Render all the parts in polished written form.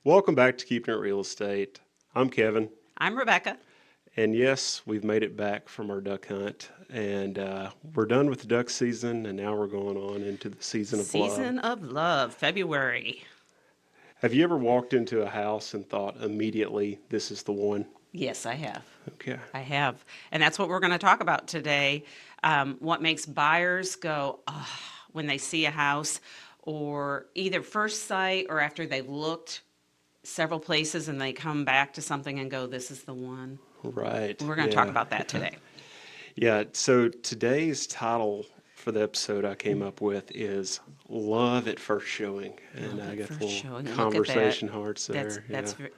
Welcome back to Keeping It Real Estate. I'm Kevin, I'm Rebecca. and yes, we've made it back from our duck hunt, and we're done with the duck season, and now we're going on into the season of love. Season of Love, February. Have you ever walked into a house and thought immediately, this is the one? Yes, I have. Okay. I have. And that's what we're going to talk about today. What makes buyers go, oh, when they see a house, or either first sight or after they've looked several places and they come back to something and go, this is the one. Right. We're going to talk about that today. Yeah, so today's title for the episode I came up with is Love at First Showing. And I got First the showing. little Look at conversation that. hearts there.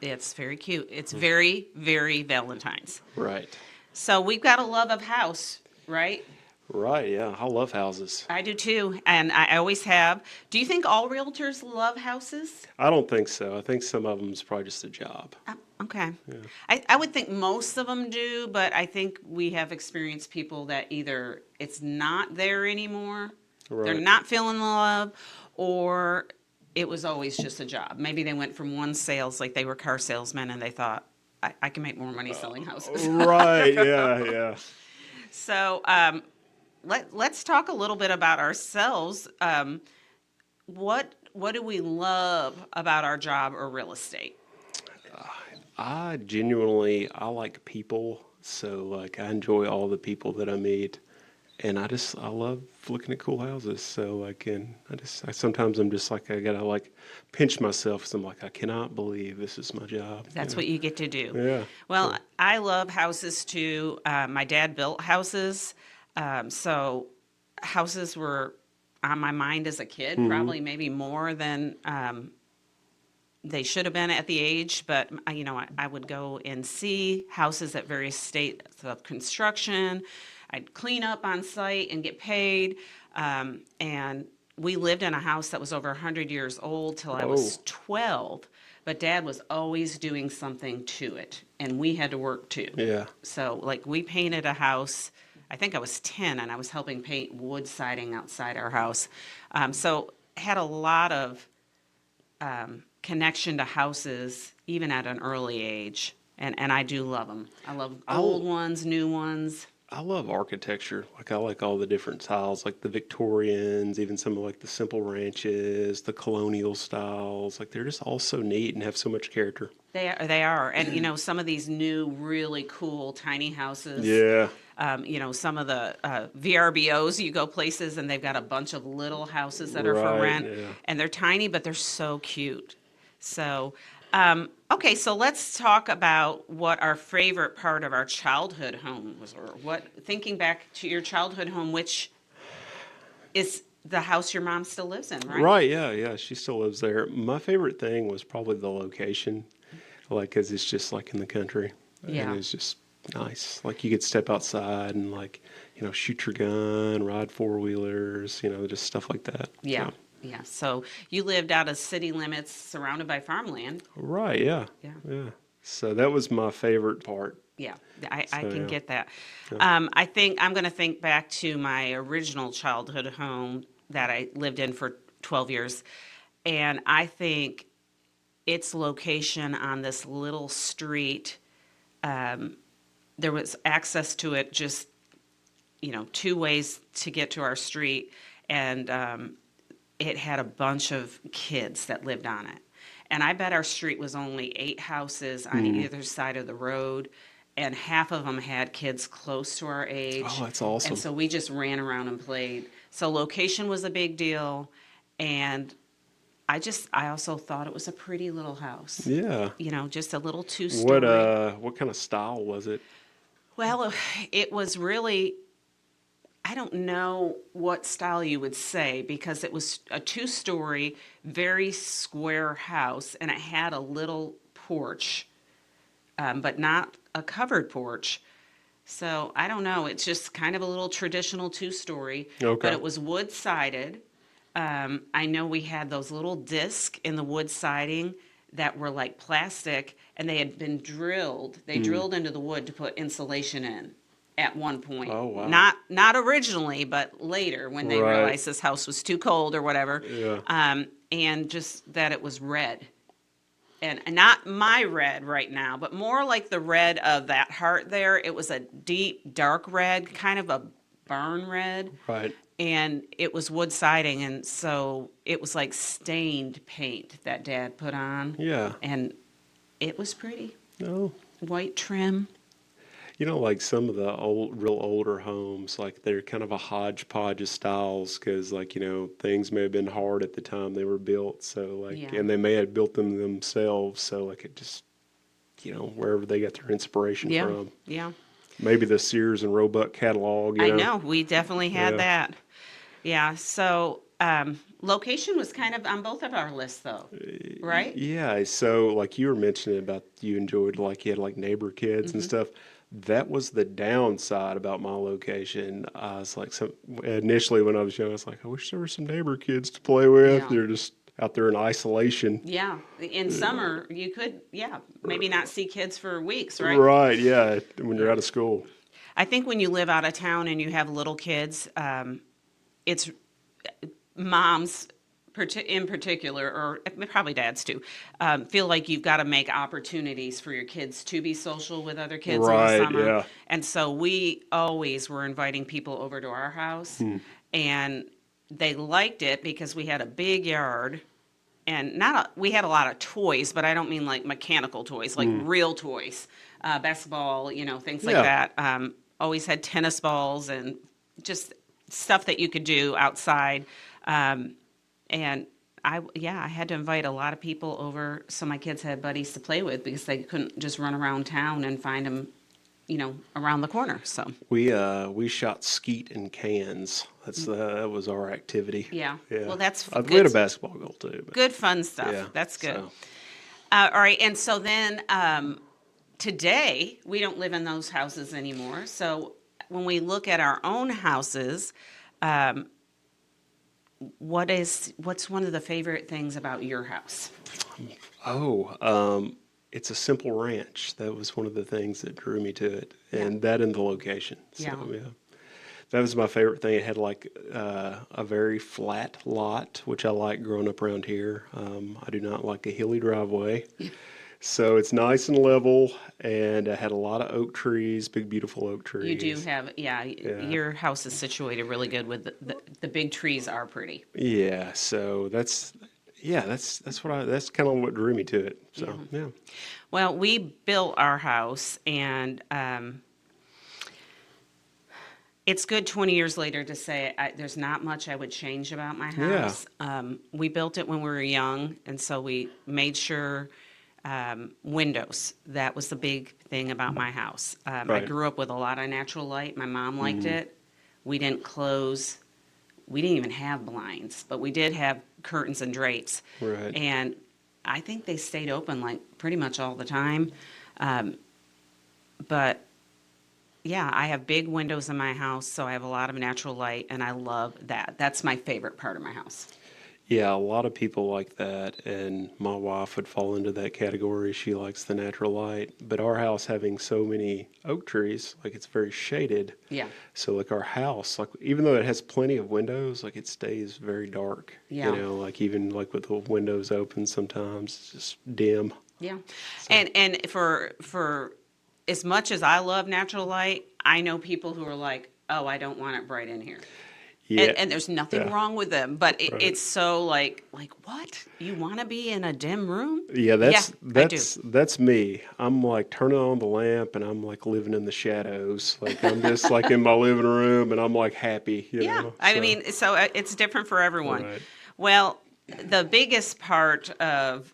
It's very cute. It's very, very Valentine's. Right. So we've got a love of house, right? Right, yeah. I love houses. I do too, and I always have. Do you think all realtors love houses? I don't think so. I think some of them is probably just a job. Okay. I would think most of them do, but I think we have experienced people that either it's not there anymore, they're Right. not feeling the love, or it was always just a job. Maybe they went from one sales, like they were car salesmen, and they thought, I can make more money selling houses. Right, yeah. So let's talk a little bit about ourselves. What do we love about our job or real estate? I like people, so like I enjoy all the people that I meet, and I love looking at cool houses. So like, and sometimes I'm just like I gotta like pinch myself because I'm like I cannot believe this is my job. That's what you get to do. Yeah. Well, I love houses too. My dad built houses, so houses were on my mind as a kid, probably maybe more than they should have been at the age. But I would go and see houses at various states of construction. I'd clean up on site and get paid. And we lived in a house that was over 100 years old till I was 12. But Dad was always doing something to it, and we had to work too. Yeah. So, like, we painted a house. I think I was 10, and I was helping paint wood siding outside our house. So, had a lot of connection to houses, even at an early age. And I do love them. I love old ones, new ones. I love architecture. Like I like all the different styles, like the Victorians, even some of like the simple ranches, the colonial styles. Like they're just all so neat and have so much character. They are. And, some of these new, really cool tiny houses. Yeah. Some of the VRBOs, you go places and they've got a bunch of little houses that are for Right, rent. yeah. And they're tiny, but they're so cute. So, okay, so let's talk about what our favorite part of our childhood home was, or thinking back to your childhood home, which is the house your mom still lives in, right? Right, yeah. She still lives there. My favorite thing was probably the location, like, 'cause it's just like in the country. Yeah. And it's just nice. Like you could step outside and like, shoot your gun, ride four-wheelers, just stuff like that. Yeah. So, Yeah. So you lived out of city limits surrounded by farmland. right, yeah. Yeah. Yeah. So that was my favorite part. Yeah, I So, can yeah. get that. I think I'm going to think back to my original childhood home that I lived in for 12 years. And I think its location on this little street, there was access to it just, two ways to get to our street. And it had a bunch of kids that lived on it. And I bet our street was only 8 houses on either side of the road, and half of them had kids close to our age. Oh, that's awesome. And so we just ran around and played. So location was a big deal, and I also thought it was a pretty little house. Yeah. Just a little two-story. What kind of style was it? Well, it was really, I don't know what style you would say, because it was a two-story, very square house, and it had a little porch, but not a covered porch. So I don't know. It's just kind of a little traditional two-story, Okay. but it was wood-sided. I know we had those little discs in the wood siding that were like plastic, and they had been drilled. They drilled into the wood to put insulation in at one point. Oh, wow. Not originally, but later when they Right. realized this house was too cold or whatever. Yeah. And just that it was red. and not my red right now, but more like the red of that heart there. It was a deep, dark red, kind of a burn red, Right. and it was wood siding, and so it was like stained paint that Dad put on, Yeah. and it was pretty. No. White trim. Like some of the real older homes, like they're kind of a hodgepodge of styles because, like, things may have been hard at the time they were built. So, like, Yeah. and they may have built them themselves. So, like, it just, wherever they got their inspiration Yeah, from. yeah. Maybe the Sears and Roebuck catalog, I know, we definitely had Yeah. that. Yeah, so location was kind of on both of our lists, though, right? Yeah. So, like you were mentioning about you enjoyed, like, you had like neighbor kids and Hmm. stuff. That was the downside about my location. I was like, initially when I was young, I was like, I wish there were some neighbor kids to play with. Yeah. They're just out there in isolation. Yeah, in summer you could, yeah, maybe not see kids for weeks, right? Right. Yeah. When you're Yeah. out of school. I think when you live out of town and you have little kids, it's moms in particular, or probably dads too, feel like you've got to make opportunities for your kids to be social with other kids in the Right. summer. Yeah. And so we always were inviting people over to our house, and they liked it because we had a big yard. And we had a lot of toys, but I don't mean like mechanical toys, like real toys, basketball, things like Yeah. that. Always had tennis balls and just stuff that you could do outside. And I had to invite a lot of people over so my kids had buddies to play with because they couldn't just run around town and find them, around the corner. So We shot skeet in cans. That was our activity. yeah, Yeah. well, that's We had a good, basketball goal too. But good fun stuff. yeah. That's good. So. All right, and so then today we don't live in those houses anymore. So when we look at our own houses, what's one of the favorite things about your house? It's a simple ranch. That was one of the things that drew me to it, Yeah. and that and the location. So, Yeah. yeah. That was my favorite thing. It had like a very flat lot, which I like growing up around here. I do not like a hilly driveway. So it's nice and level, and it had a lot of oak trees, big, beautiful oak trees. You do have, yeah, Yeah. your house is situated really good with the big trees are pretty. Yeah, so that's that's kind of what drew me to it. So, yeah. Well, we built our house, and it's good 20 years later to say there's not much I would change about my Yeah. house. We built it when we were young, and so we made sure windows. That was the big thing about my house. I Right. grew up with a lot of natural light. My mom liked Mm-hmm. it. We didn't close. We didn't even have blinds, but we did have curtains and drapes. Right. And I think they stayed open like pretty much all the time. But yeah, I have big windows in my house, so I have a lot of natural light, and I love that. That's my favorite part of my house. Yeah, a lot of people like that, and my wife would fall into that category. She likes the natural light, but our house having so many oak trees, like it's very shaded. Yeah. So like our house, like even though it has plenty of windows, like it stays very dark. Yeah. Like even like with the windows open sometimes it's just dim. Yeah. And for as much as I love natural light, I know people who are like, "Oh, I don't want it bright in here." Yeah. And there's nothing Yeah. wrong with them, but Right. it's so like what? You want to be in a dim room? Yeah, I do. that's me. I'm like turning on the lamp and I'm like living in the shadows. Like I'm just like in my living room and I'm like happy, Yeah. know. I So, mean, so it's different for everyone. Right. Well, the biggest part of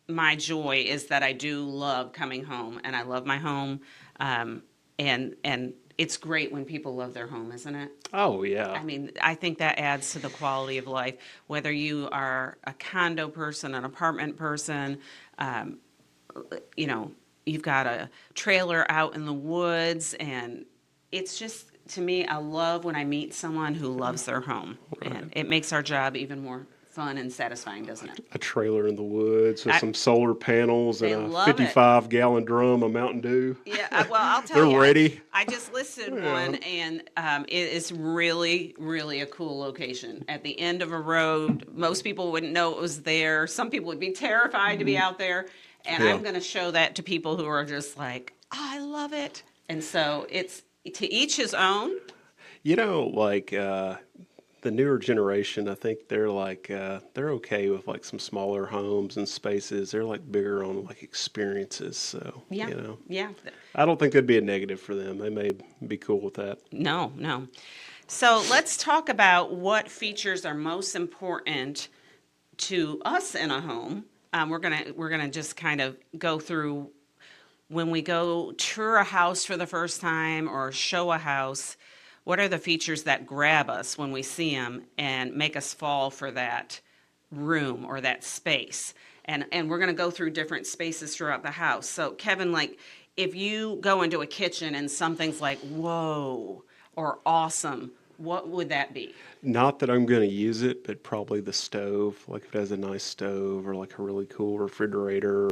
my joy is that I do love coming home, and I love my home, and it's great when people love their home, isn't it? oh yeah. I mean, I think that adds to the quality of life. Whether you are a condo person, an apartment person, you've got a trailer out in the woods, and it's just, to me, I love when I meet someone who loves their home, and it makes our job even more fun and satisfying, doesn't it? A trailer in the woods with I- some solar panels They and a love it. 55-gallon drum of Mountain Dew. Yeah, well, I'll tell They're you, ready. I just listed one, and it is really, really a cool location. At the end of a road, most people wouldn't know it was there. Some people would be terrified to be out there, and Yeah. I'm going to show that to people who are just like, I love it. And so it's to each his own. You know, like the newer generation, I think they're like they're okay with like some smaller homes and spaces. They're like bigger on like experiences. So Yeah, you know, yeah. I don't think that'd be a negative for them. They may be cool with that. No, no. So let's talk about what features are most important to us in a home. We're gonna just kind of go through when we go tour a house for the first time or show a house. What are the features that grab us when we see them and make us fall for that room or that space? And we're going to go through different spaces throughout the house. So Kevin, like if you go into a kitchen and something's like whoa or awesome, what would that be? Not that I'm going to use it, but probably the stove. Like if it has a nice stove or like a really cool refrigerator.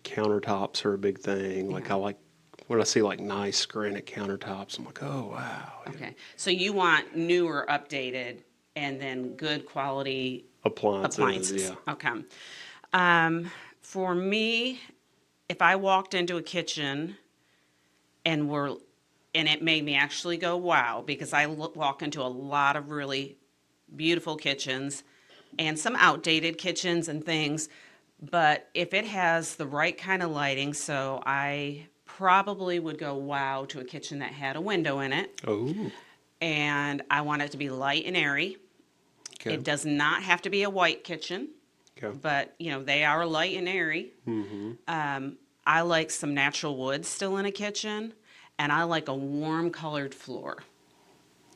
Countertops are a big thing. Like Yeah. I like when I see like nice granite countertops. I'm like, oh wow. Okay. So you want newer, updated, and then good quality appliances. Yeah. Okay. For me, if I walked into a kitchen and it made me actually go wow, because I walk into a lot of really beautiful kitchens and some outdated kitchens and things, but if it has the right kind of lighting, so I probably would go wow to a kitchen that had a window in it, Oh. and I want it to be light and airy. Okay. It does not have to be a white kitchen, Okay. but they are light and airy. I like some natural wood still in a kitchen, and I like a warm colored floor.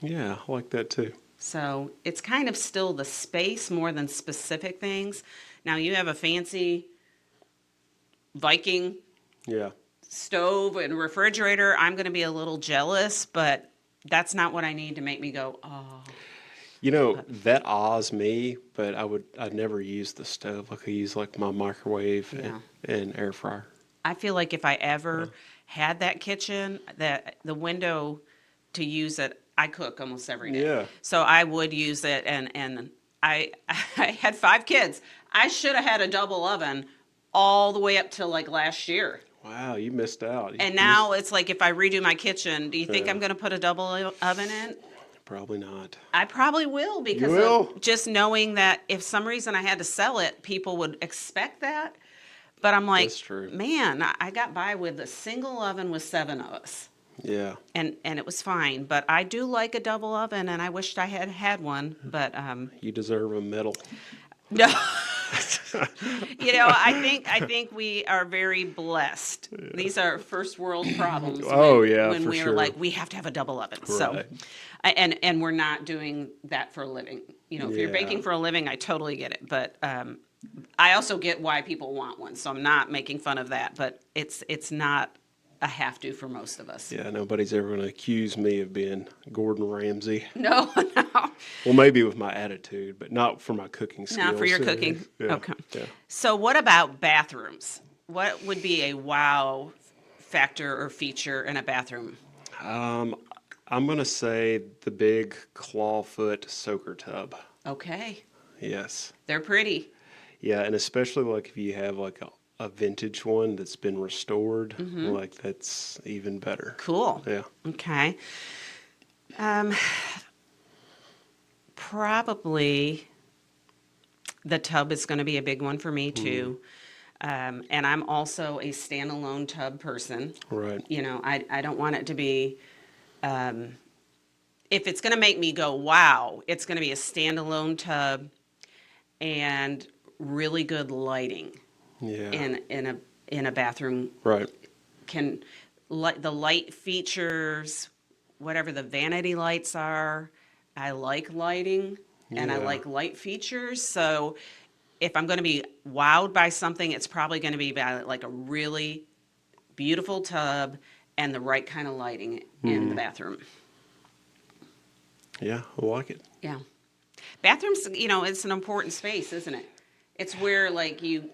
Yeah, I like that too. So it's kind of still the space more than specific things. Now you have a fancy Viking Yeah. stove and refrigerator. I'm going to be a little jealous, but that's not what I need to make me go, oh. You know, that awes me, but I'd never use the stove. Like I use like my microwave Yeah. and air fryer. I feel like if I ever had that kitchen, that the window to use it, I cook almost every day. Yeah. So I would use it, and I I had 5 kids. I should have had a double oven all the way up till like last year. Wow, you missed out. And now it's like if I redo my kitchen, do you think Yeah. I'm going to put a double oven in? Probably not. I probably will because will? of just knowing that if some reason I had to sell it, people would expect that. But I'm like, That's true. man, I got by with a single oven with 7 of us. Yeah. And it was fine. But I do like a double oven, and I wished I had had one. But You deserve a medal. no, I think we are very blessed. These are first world problems. Oh, yeah, when for we are sure. like we have to have a double oven. So, Right. and we're not doing that for a living. If you're Yeah. baking for a living, I totally get it. But I also get why people want one. So I'm not making fun of that. But it's not a have to for most of us. Yeah, nobody's ever going to accuse me of being Gordon Ramsay. No, no. Well, maybe with my attitude, but not for my cooking skills. Not for your cooking. Yeah. Okay. Yeah. So what about bathrooms? What would be a wow factor or feature in a bathroom? I'm going to say the big clawfoot soaker tub. Okay. Yes. They're pretty. Yeah, and especially like if you have like a vintage one that's been restored, Mm-hmm. like that's even better. Cool. Yeah. Okay. Probably the tub is going to be a big one for me too. And I'm also a standalone tub person. Right. I don't want it to be, if it's going to make me go, wow, it's going to be a standalone tub and really good lighting Yeah. in a bathroom. Right. The light features, whatever the vanity lights are, I like lighting and I Yeah. like light features. So if I'm going to be wowed by something, it's probably going to be by like a really beautiful tub and the right kind of lighting in the bathroom. Yeah, I like it. Yeah. Bathrooms, it's an important space, isn't it? It's where like you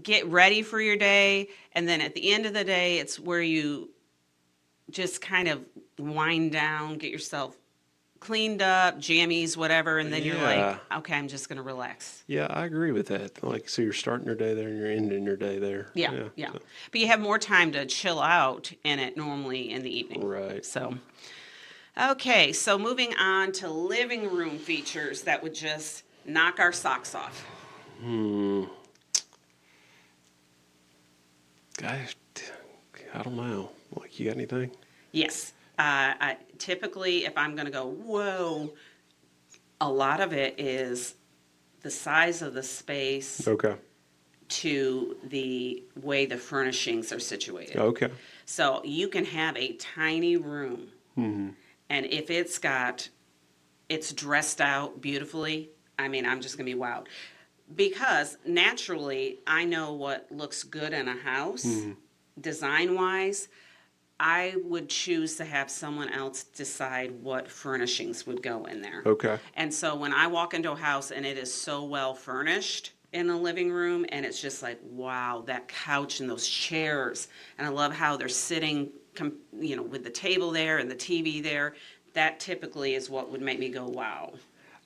get ready for your day, and then at the end of the day, it's where you just kind of wind down, get yourself cleaned up, jammies, whatever, and then you're like, Yeah. okay, I'm just gonna relax. Yeah, I agree with that. Like, so you're starting your day there and you're ending your day there. Yeah, Yeah. yeah. So, But you have more time to chill out in it normally in the evening. right. So, okay, so moving on to living room features that would just knock our socks off. Hmm. Gosh, I don't know. Like, you got anything? Yes. Typically, if I'm going to go, whoa, a lot of it is the size of the space Okay. to the way the furnishings are situated. Okay. So you can have a tiny room, Hmm. and if it's dressed out beautifully, I mean, I'm just going to be wowed. Because naturally, I know what looks good in a house, design wise. I would choose to have someone else decide what furnishings would go in there. Okay. And so when I walk into a house and it is so well furnished in the living room, and it's just like, wow, that couch and those chairs, and I love how they're sitting, with the table there and the TV there. That typically is what would make me go, wow.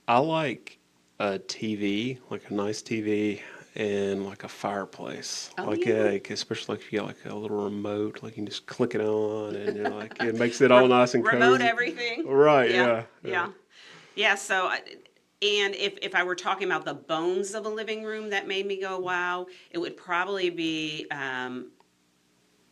I like a TV, like a nice TV, and like a fireplace. Oh, Like, yeah. like especially if you got like a little remote, like you can just click it on, and you're like, it makes it all nice and Remote cozy. everything. Right. Yeah, Yeah. yeah. Yeah, so, and if I were talking about the bones of a living room that made me go, wow, it would probably be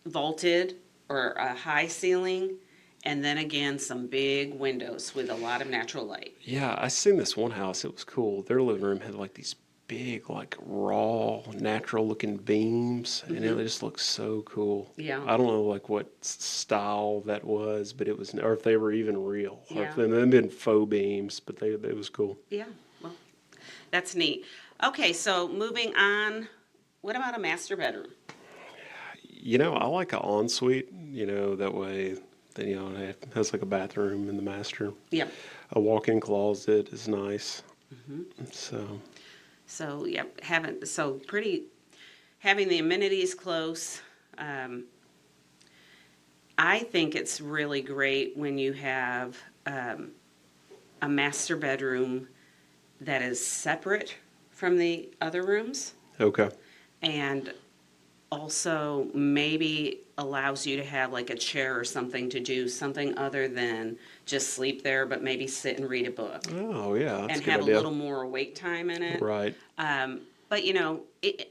vaulted or a high ceiling, and then again, some big windows with a lot of natural light. Yeah, I seen this one house. It was cool. Their living room had like these big, like raw, natural looking beams, and it just looked so cool. Yeah. I don't know like what style that was, but it was, or if they were even real, or if Yeah. they've been faux beams, but it was cool. Yeah, well, that's neat. Okay, so moving on, what about a master bedroom? I like an ensuite. That way, then it has like a bathroom in the master. Yeah. A walk-in closet is nice. So So, yep, having the amenities close. Um, I think it's really great when you have a master bedroom that is separate from the other rooms okay. and also maybe allows you to have like a chair or something to do something other than just sleep there, but maybe sit and read a book Oh yeah, that's and a good have a idea. little more awake time in it. Right. But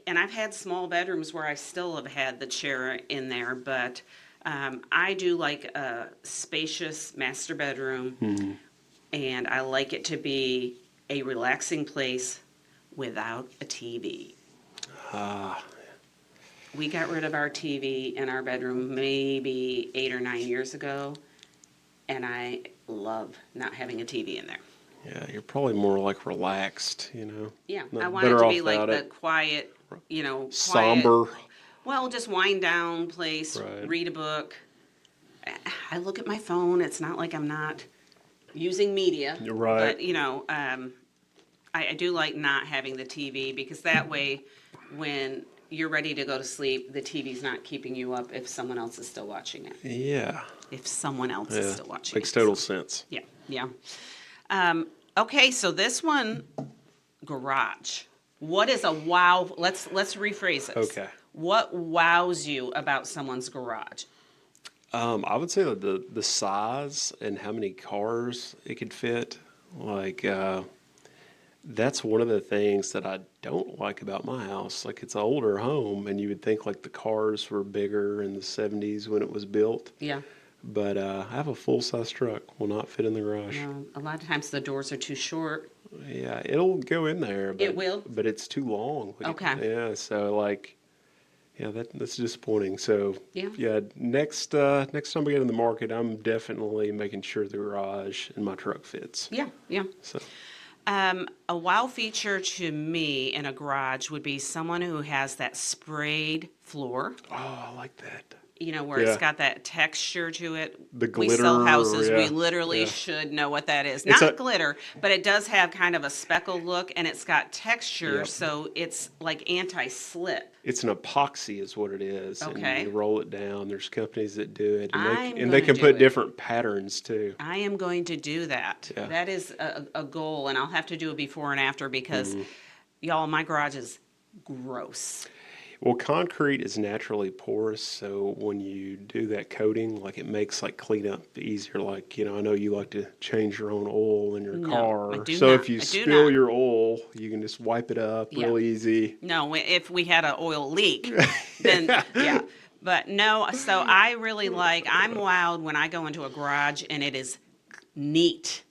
and I've had small bedrooms where I still have had the chair in there, but I do like a spacious master bedroom, and I like it to be a relaxing place without a TV. Ah, We got rid of our TV in our bedroom maybe 8 or 9 years ago, and I love not having a TV in there. yeah, you're probably more like relaxed, Yeah, Not I want it better to off be like without the it. quiet, quiet. Somber. Well, just wind down place, Right. read a book. I look at my phone. It's not like I'm not using media. You're right. But, I do like not having the TV because that way, when you're ready to go to sleep, the TV's not keeping you up if someone else is still watching it. Yeah. If someone else is Yeah. still watching Makes it. total sense. Yeah, yeah. Okay, so this one, garage. What is a wow? Let's rephrase this. Okay. What wows you about someone's garage? I would say that the size and how many cars it could fit, like that's one of the things that I don't like about my house. Like it's an older home, and you would think like the cars were bigger in the '70s when it was built, Yeah. but I have a full size truck. Will not fit in the garage. No, a lot of times the doors are too short. Yeah, it'll go in there, but It will? but it's too long. Okay. Yeah, so like, yeah, that's disappointing. So Yeah. next time we get in the market, I'm definitely making sure the garage and my truck fits. Yeah, yeah. So A wow feature to me in a garage would be someone who has that sprayed floor. oh, I like that. you know, where Yeah. it's got that texture to it. The We sell glitter, houses. We yeah, literally yeah. should know what that is. It's Not a glitter, but it does have kind of a speckled look, and it's got texture, Yep. so it's like anti-slip. It's an epoxy is what it is, and Okay. you roll it down. There's companies that do it, and I'm they gonna can do put it. different patterns too. I am going to do that. Yeah. That is a goal, and I'll have to do a before and after because, y'all, my garage is gross. Well, concrete is naturally porous, so when you do that coating, like it makes like cleanup easier. Like, I know you like to change your own oil in your No, car. I do So not. if you I do spill not. your oil, you can just wipe it up Yeah. real easy. No, if we had an oil leak, then yeah. But no, so I really I'm wowed when I go into a garage and it is neat,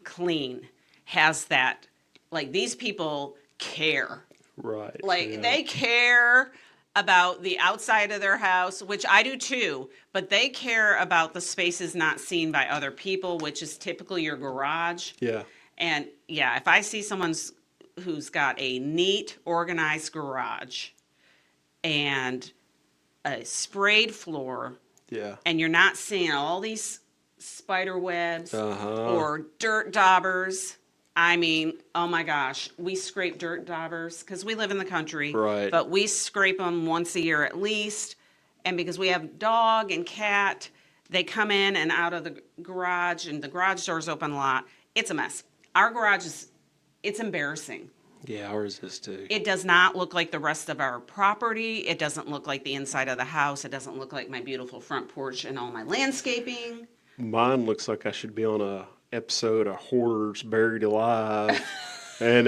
clean, has that, like these people care. Right. Like yeah. they care about the outside of their house, which I do too, but they care about the spaces not seen by other people, which is typically your garage. Yeah. And yeah, if I see who's got a neat, organized garage and a sprayed floor, Yeah. and you're not seeing all these spider webs Uh-huh. or dirt daubers. I mean, oh my gosh, we scrape dirt daubers because we live in the country, Right. but we scrape them once a year at least. And because we have dog and cat, they come in and out of the garage, and the garage doors open a lot. It's a mess. Our garage it's embarrassing. Yeah, ours is too. It does not look like the rest of our property. It doesn't look like the inside of the house. It doesn't look like my beautiful front porch and all my landscaping. Mine looks like I should be on a episode of Hoarders Buried Alive. And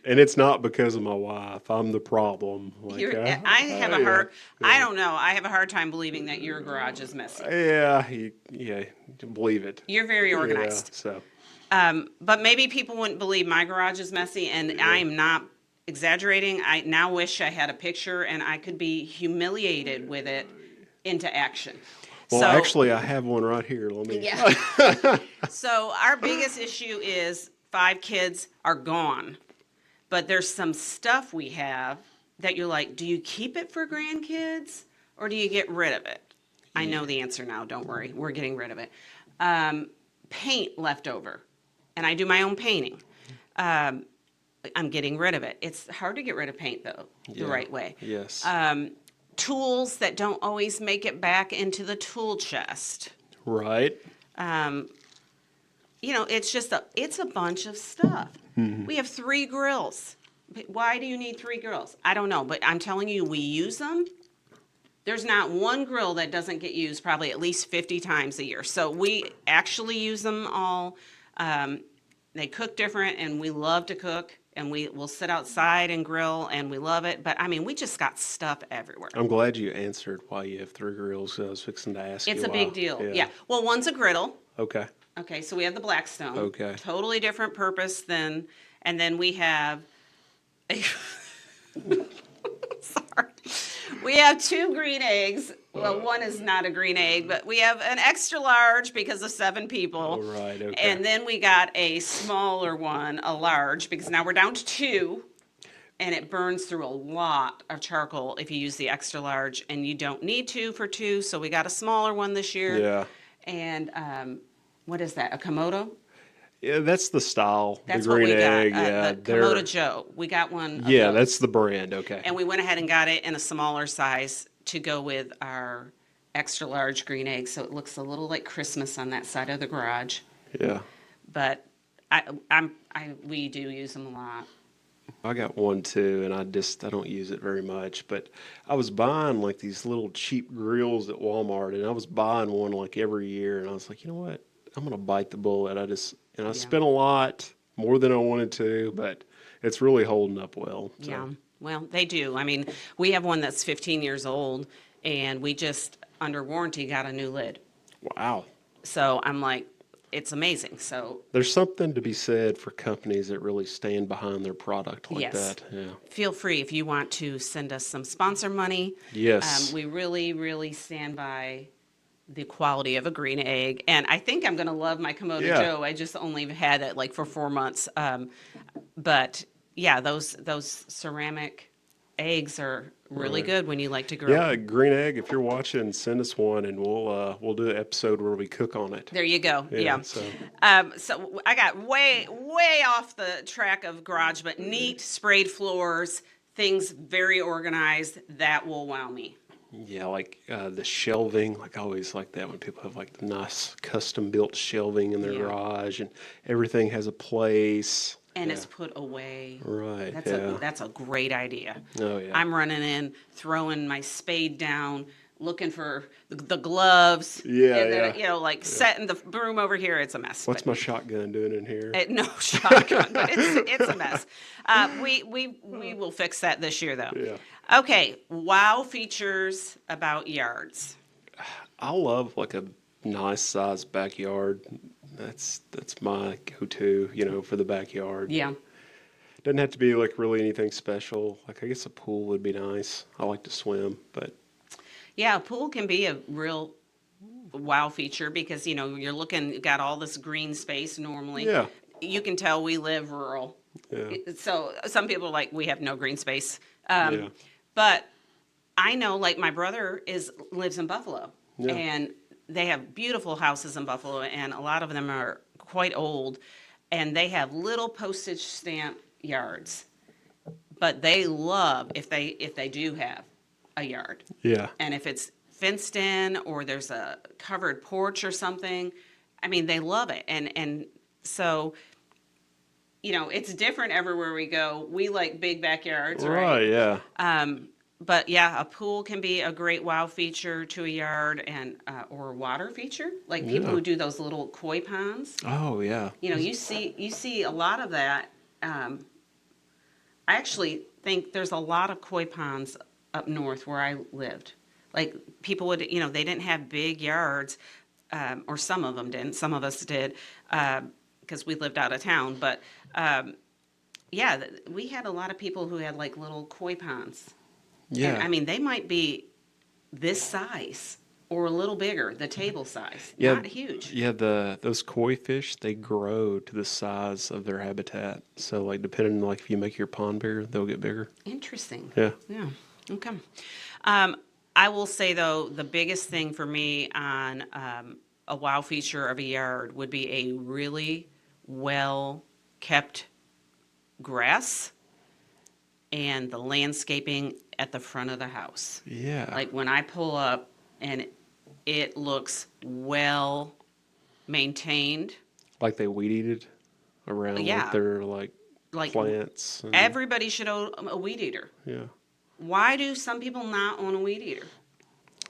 it's not because of my wife. I'm the problem. Like, I have a hard. yeah. I don't know. I have a hard time believing that your garage is messy. Yeah, you can believe it. You're very organized. Yeah, so But maybe people wouldn't believe my garage is messy, and I am not exaggerating. I now wish I had a picture and I could be humiliated with it into action. well, So- actually, I have one right here. Let me. Yeah. So our biggest issue is 5 kids are gone, but there's some stuff we have that you're like, do you keep it for grandkids or do you get rid of it? I know the answer now. Don't worry. We're getting rid of it. Paint left over, and I do my own painting. I'm getting rid of it. It's hard to get rid of paint though, the Yeah. right way. Yes. Tools that don't always make it back into the tool chest. right. It's a bunch of stuff. We have 3 grills. Why do you need 3 grills? I don't know, but I'm telling you, we use them. There's not one grill that doesn't get used probably at least 50 times a year. So we actually use them all. They cook different, and we love to cook, and we will sit outside and grill, and we love it. But I mean, we just got stuff everywhere. I'm glad you answered why you have 3 grills. I was fixing to ask It's you a why. big deal. Yeah. Well, one's a griddle. Okay. Okay, so we have the Blackstone. Okay. Totally different purpose than, and then we have, sorry, we have 2 green eggs. Well, one is not a green egg, but we have an extra large because of 7 people. All right. Okay. And then we got a smaller one, a large, because now we're down to 2. And it burns through a lot of charcoal if you use the extra large, and you don't need to for 2. So we got a smaller one this year. yeah. And what is that? A Komodo? Yeah, that's the style. That's the what green we got. egg. Yeah. The Komodo Joe. We got one. Of Yeah, those. that's the brand. Okay. And we went ahead and got it in a smaller size to go with our extra large green egg, so it looks a little like Christmas on that side of the garage. yeah. But we do use them a lot. I got one too, and I don't use it very much. But I was buying like these little cheap grills at Walmart, and I was buying one like every year, and I was like, you know what? I'm gonna bite the bullet. I spent a lot more than I wanted to, but it's really holding up well. So. Yeah. Well, they do. I mean, we have one that's 15 years old, and we just under warranty got a new lid. Wow. So I'm like, it's amazing. So There's something to be said for companies that really stand behind their product like Yes. that. Yeah. feel free if you want to send us some sponsor money. Yes. We really, really stand by the quality of a green egg. And I think I'm going to love my Komodo Yeah. Joe. I just only had it like for 4 months. But yeah, those ceramic eggs are really Right. good when you like to grill. Yeah, green egg. If you're watching, send us one, and we'll do an episode where we cook on it. There you go. Yeah. Yeah. So So I got way off the track of garage, but neat sprayed floors, things very organized. That will wow me. yeah, like the shelving. Like I always like that when people have like the nice custom built shelving in their Yeah. garage, and everything has a place. And Yeah. it's put away. Right. That's Yeah. that's a great idea. Oh yeah. I'm running in, throwing my spade down, looking for the gloves. Yeah, and then, yeah. like setting the broom over here. It's a mess. What's but- my shotgun doing in here? No shotgun, but it's a mess. We will fix that this year though. Yeah. Okay, wow features about yards. I love like a nice sized backyard. That's my go-to, for the backyard. Yeah. Doesn't have to be like really anything special. Like I guess a pool would be nice. I like to swim, but Yeah, a pool can be a real wow feature because you're looking got all this green space normally. yeah, You can tell we live rural. yeah, So some people are like we have no green space. yeah, But I know like my brother lives in Buffalo Yeah. and they have beautiful houses in Buffalo and a lot of them are quite old and they have little postage stamp yards. But they love if they do have a yard. yeah, And if it's fenced in or there's a covered porch or something, I mean, they love it. And so, it's different everywhere we go. We like big backyards, right? right, yeah, But yeah, a pool can be a great wow feature to a yard and or a water feature. Like people Yeah. who do those little koi ponds. oh yeah, You see a lot of that. I actually think there's a lot of koi ponds up north where I lived. Like people would, they didn't have big yards, or some of them didn't. Some of us did because we lived out of town. But yeah, we had a lot of people who had like little koi ponds. yeah. And, I mean, they might be this size or a little bigger, the table size. Yeah. Not huge. Yeah, those koi fish, they grow to the size of their habitat. So like depending like if you make your pond bigger, they'll get bigger. Interesting. Yeah. Yeah. Okay. I will say though, the biggest thing for me on a wow feature of a yard would be a really well kept grass and the landscaping at the front of the house. Yeah. Like when I pull up and it looks well maintained, Like they weed eated around Yeah. like their like like plants. And, everybody should own a weed eater. yeah. Why do some people not own a weed eater?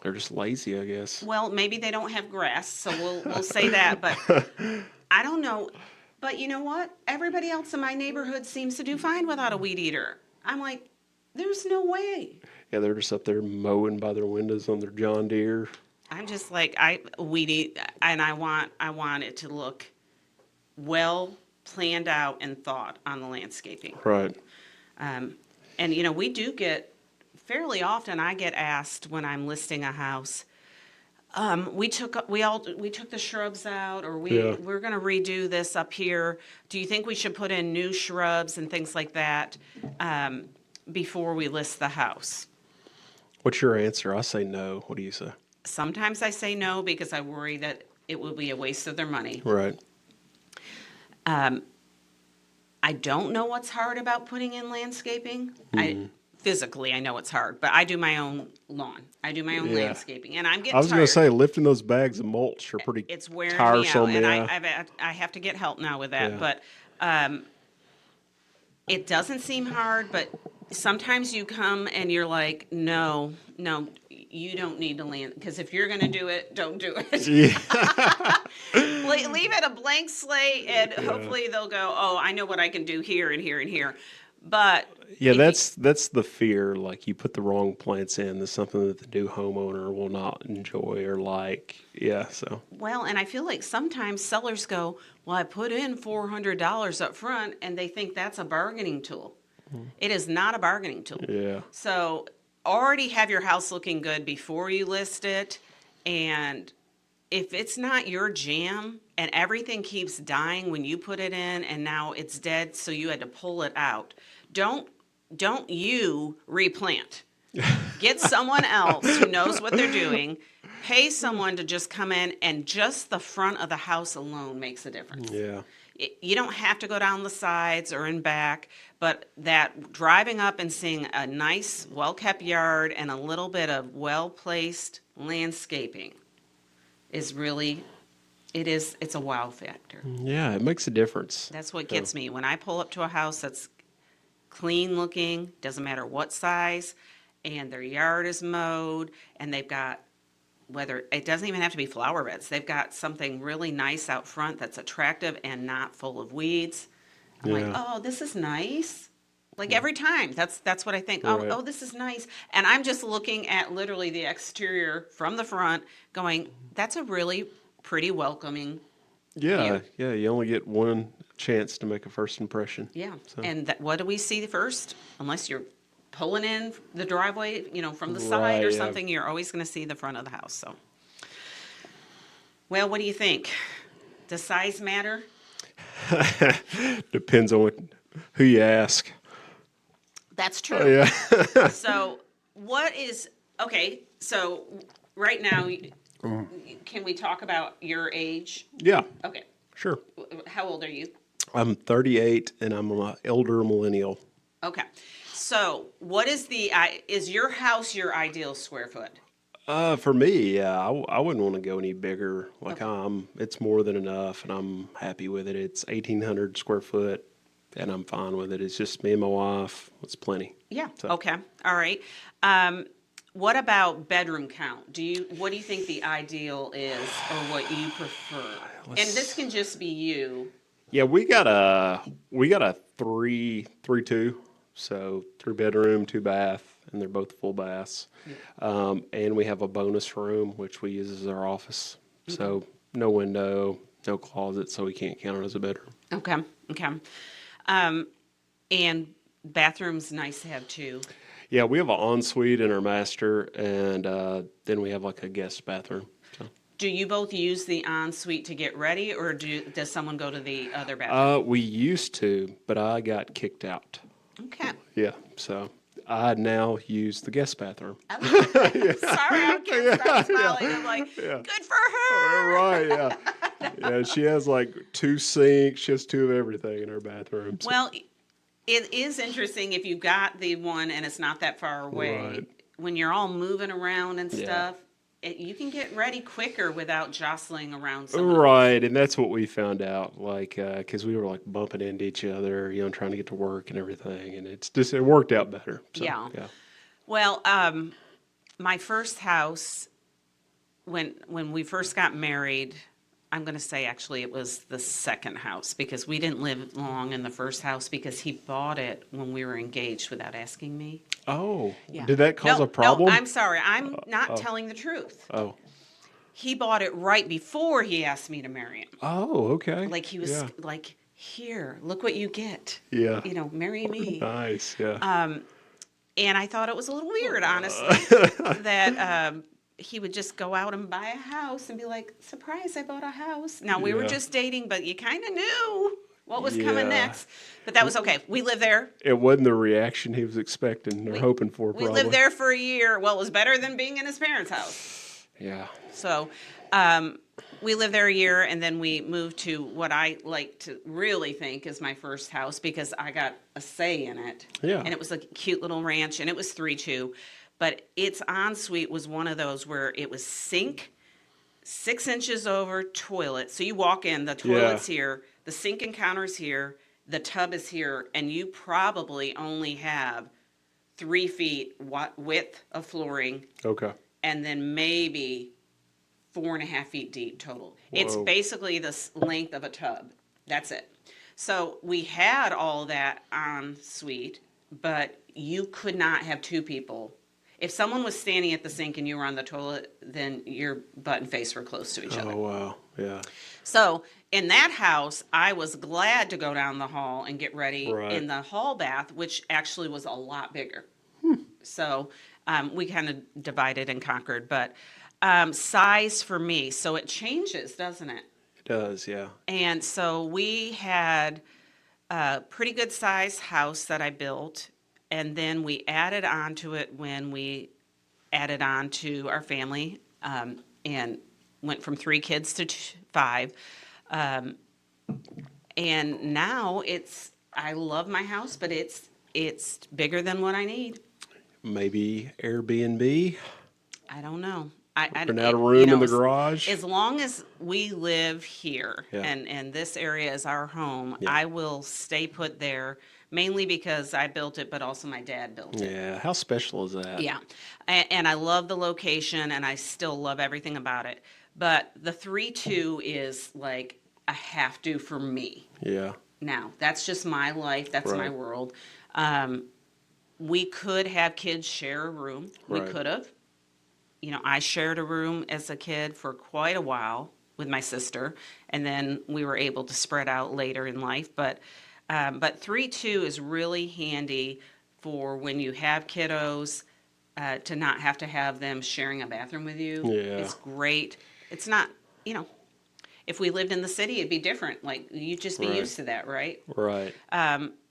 They're just lazy, I guess. Well, maybe they don't have grass, so we'll say that, but I don't know. But you know what? Everybody else in my neighborhood seems to do fine without a weed eater. I'm like, there's no way. Yeah, they're just up there mowing by their windows on their John Deere. I'm just like I weed eat, and I want it to look well planned out and thought on the landscaping. Right. And we do get fairly often. I get asked when I'm listing a house. We took the shrubs out, or Yeah. we're going to redo this up here. Do you think we should put in new shrubs and things like that before we list the house? What's your answer? I say no. What do you say? Sometimes I say no because I worry that it will be a waste of their money. Right. I don't know what's hard about putting in landscaping. Physically, I know it's hard, but I do my own lawn. I do my own Yeah. landscaping, and I'm getting I was tired. going to say lifting those bags of mulch are pretty It's wearing tiresome. me out, Yeah. and I have to get help now with that. Yeah. But it doesn't seem hard, but sometimes you come and you're like, no, you don't need to land, because if you're going to do it, don't do it. Yeah. Leave it a blank slate, and hopefully they'll go, oh, I know what I can do here and here and here. But Yeah, if that's the fear. Like you put the wrong plants in, that's something that the new homeowner will not enjoy or like. Yeah, so well, and I feel like sometimes sellers go, well, I put in $400 up front, and they think that's a bargaining tool. It is not a bargaining tool. yeah, So already have your house looking good before you list it. And if it's not your jam and everything keeps dying when you put it in and now it's dead, so you had to pull it out, don't don't you replant. Get someone else who knows what they're doing. Pay someone to just come in, and just the front of the house alone makes a difference. Yeah. You don't have to go down the sides or in back, but that driving up and seeing a nice, well-kept yard and a little bit of well-placed landscaping is really, it's a wow factor. Yeah, it makes a difference. That's what gets me. When I pull up to a house that's clean looking, doesn't matter what size, and their yard is mowed, and they've got, whether, it doesn't even have to be flower beds, they've got something really nice out front that's attractive and not full of weeds. I'm like, Yeah. oh, this is nice. Like every time, that's what I think. Right. Oh, this is nice. And I'm just looking at literally the exterior from the front, going, that's a really pretty welcoming. Yeah, yeah. You only get one chance to make a first impression. Yeah. So- And what do we see first? Unless you're pulling in the driveway, from the side Right, or yeah. something, you're always going to see the front of the house. So, well, what do you think? Does size matter? Depends on who you ask. That's true. Oh, yeah. So, okay, so right now, can we talk about your age? Yeah, Okay. sure. How old are you? I'm 38 and I'm an elder millennial. Okay. So, what is is your house your ideal square foot? For me, yeah, I wouldn't want to go any bigger. Like it's more than enough, and I'm happy with it. It's 1,800 square foot, and I'm fine with it. It's just me and my wife. It's plenty. Yeah. So- Okay. All right. What about bedroom count? What do you think the ideal is, or what you prefer? And this can just be you. Yeah, we got a 3-2, so 3-bedroom, 2-bath, and they're both full baths. And we have a bonus room which we use as our office. So no window, no closet, so we can't count it as a bedroom. Okay. Okay. And bathroom's nice to have too. Yeah, we have an ensuite in our master, and then we have like a guest bathroom. So. Do you both use the ensuite to get ready, or does someone go to the other bathroom? We used to, but I got kicked out. Okay. Yeah, so I now use the guest bathroom. Sorry, I can't stop smiling. I'm like, good for her. Right, yeah. Yeah, she has like 2 sinks. She has 2 of everything in her bathroom. So. Well, it is interesting if you got the one and it's not that far away. Right. When you're all moving around and Yeah. stuff, you can get ready quicker without jostling around someone. Right, and that's what we found out, like, because we were like bumping into each other, trying to get to work and everything, and it worked out better. So, Yeah. yeah. Well, my first house, when we first got married, I'm going to say actually it was the second house, because we didn't live long in the first house because he bought it when we were engaged without asking me. Oh, Yeah. did that cause No, a problem? No, I'm sorry. I'm not telling the truth. Oh, He bought it right before he asked me to marry him. oh, okay. Like he was Yeah. like, here, look what you get. Yeah. Marry me. Nice. Yeah. And I thought it was a little weird, honestly, that he would just go out and buy a house and be like, surprise, I bought a house. Now, we were Yeah. just dating, but you kind of knew what was coming Yeah. next. But that was okay. We lived there. It wasn't the reaction he was expecting or hoping for. We Probably. lived there for a year. Well, it was better than being in his parents' house. Yeah. So we lived there a year, and then we moved to what I like to really think is my first house, because I got a say in it. Yeah. And it was a cute little ranch, and it was 3-2. But its ensuite was one of those where it was sink, 6 inches over toilet. So you walk in, the toilet's here, the sink and counter's here, the tub is here, and you probably only have 3 feet width of flooring, Okay. and then maybe 4.5 feet deep total. It's Whoa. basically the length of a tub. That's it. So we had all that en suite, but you could not have 2 people. If someone was standing at the sink and you were on the toilet, then your butt and face were close to each other. Oh wow. Yeah. So in that house, I was glad to go down the hall and get ready Right. in the hall bath, which actually was a lot bigger. So we kind of divided and conquered. But size for me, so it changes, doesn't it? It does. Yeah. And so we had a pretty good size house that I built. and then we added on to it when we added on to our family, and went from 3 kids to 5. Um, and now I love my house, but it's bigger than what I need. Maybe Airbnb, I don't know. rent out a room in the As, garage. as long as we live here Yeah. and this area is our home, Yeah. I will stay put there, mainly because I built it, but also my dad built it. Yeah, how special is that? Yeah. And I love the location and I still love everything about it. But the 3-2 is like a have to for me. Yeah, Now, that's just my life. That's my Right. world. We could have kids share a room. We Right. could have. I shared a room as a kid for quite a while with my sister, and then we were able to spread out later in life. But 3-2 is really handy for when you have kiddos, to not have to have them sharing a bathroom with you. Yeah. It's great. It's not, if we lived in the city, it'd be different. Like, you'd just be Right. used to that, right? right.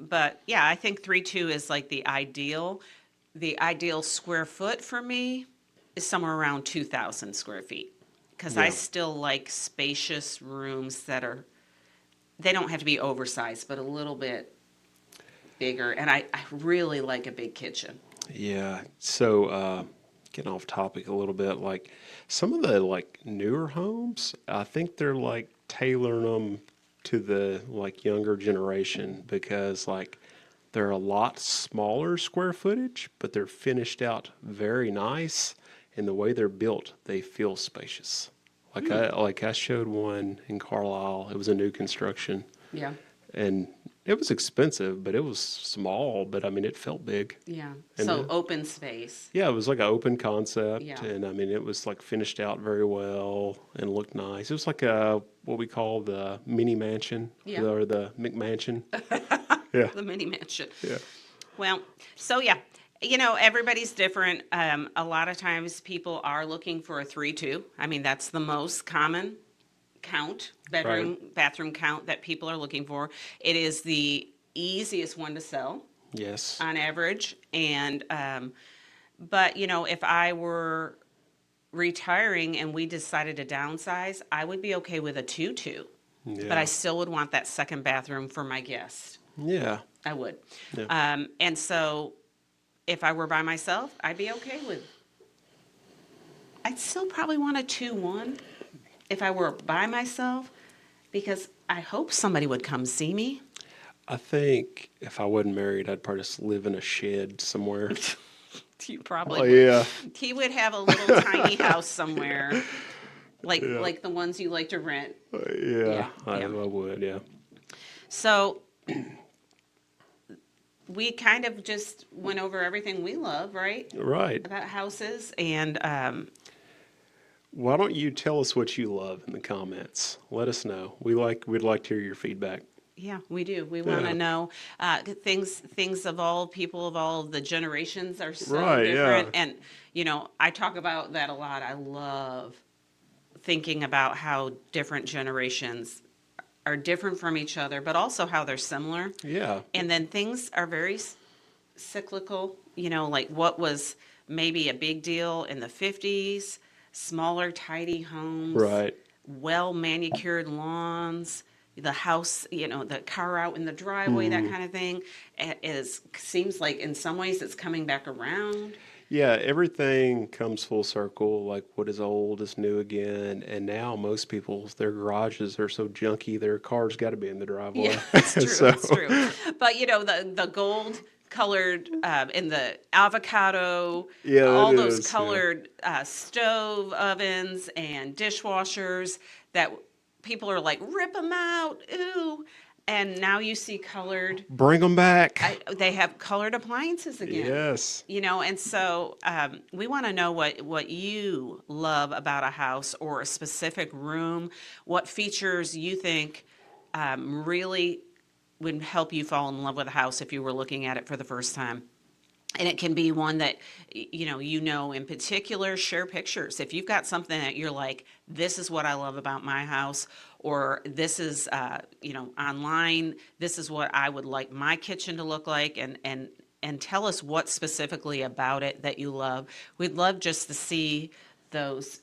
But yeah, I think 3-2 is like the ideal. The ideal square foot for me is somewhere around 2,000 square feet. Because I Yeah. still like spacious rooms they don't have to be oversized, but a little bit bigger. And I really like a big kitchen. Yeah. So, getting off topic a little bit, like some of the like newer homes, I think they're like tailoring them to the like younger generation because like they're a lot smaller square footage, but they're finished out very nice. And the way they're built, they feel spacious. Like I showed one in Carlisle. It was a new construction, Yeah. and it was expensive, but it was small. But I mean, it felt big. Yeah. And So the- open space. Yeah, it was like an open concept, Yeah. and I mean, it was like finished out very well and looked nice. It was like a what we call the mini mansion, Yeah. or the McMansion. Yeah, The mini mansion. yeah, Well, so yeah, everybody's different. A lot of times people are looking for a 3-2. I mean, that's the most common bathroom count that people are looking for. It is the easiest one to sell yes, on average. And, but if I were retiring and we decided to downsize, I would be okay with a 2-2. yeah, But I still would want that second bathroom for my guests. yeah, I would. Yeah. And so if I were by myself, I'd be okay with, I'd still probably want a 2-1 if I were by myself, because I hope somebody would come see me. I think if I wasn't married, I'd probably just live in a shed somewhere. You probably Oh would. yeah, He would have a little tiny house somewhere, like Yeah. like the ones you like to rent. yeah, I yeah. would, yeah, So we kind of just went over everything we love, right? right. About houses. And Why don't you tell us what you love in the comments? Let us know. We'd like to hear your feedback. yeah, we do. We want Yeah. to know things evolve. People evolve. The generations are so Right, yeah. different. And, I talk about that a lot. I love thinking about how different generations are different from each other, but also how they're similar. Yeah, And then things are very cyclical, like what was maybe a big deal in the 50s, smaller, tidy homes, right. well manicured lawns, the house, the car out in the driveway, that kind of thing. Seems like in some ways it's coming back around. Yeah, everything comes full circle. Like what is old is new again. And now most people's their garages are so junky, their car's got to be in the driveway. Yeah, that's true. So- That's true. But the gold colored and the avocado, Yeah, all that those is, yeah. colored stove ovens and dishwashers that people are like, rip them out, ooh. And now you see colored. Bring them back. They have colored appliances again. Yes. And so we want to know what you love about a house or a specific room, what features you think really would help you fall in love with a house if you were looking at it for the first time. And it can be one that, in particular, share pictures. If you've got something that you're like, this is what I love about my house, or this is, online, this is what I would like my kitchen to look like, and and tell us what specifically about it that you love. We'd love just to see those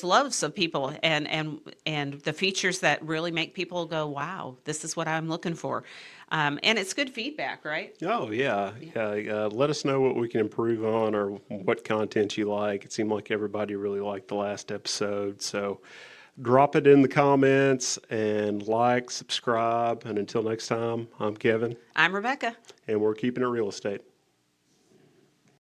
loves of people and the features that really make people go, wow, this is what I'm looking for. And it's good feedback, right? Oh yeah, yeah. Let us know what we can improve on or what content you like. It seemed like everybody really liked the last episode, so drop it in the comments and like, subscribe. And until next time, I'm Kevin, I'm Rebecca. and we're keeping it real estate.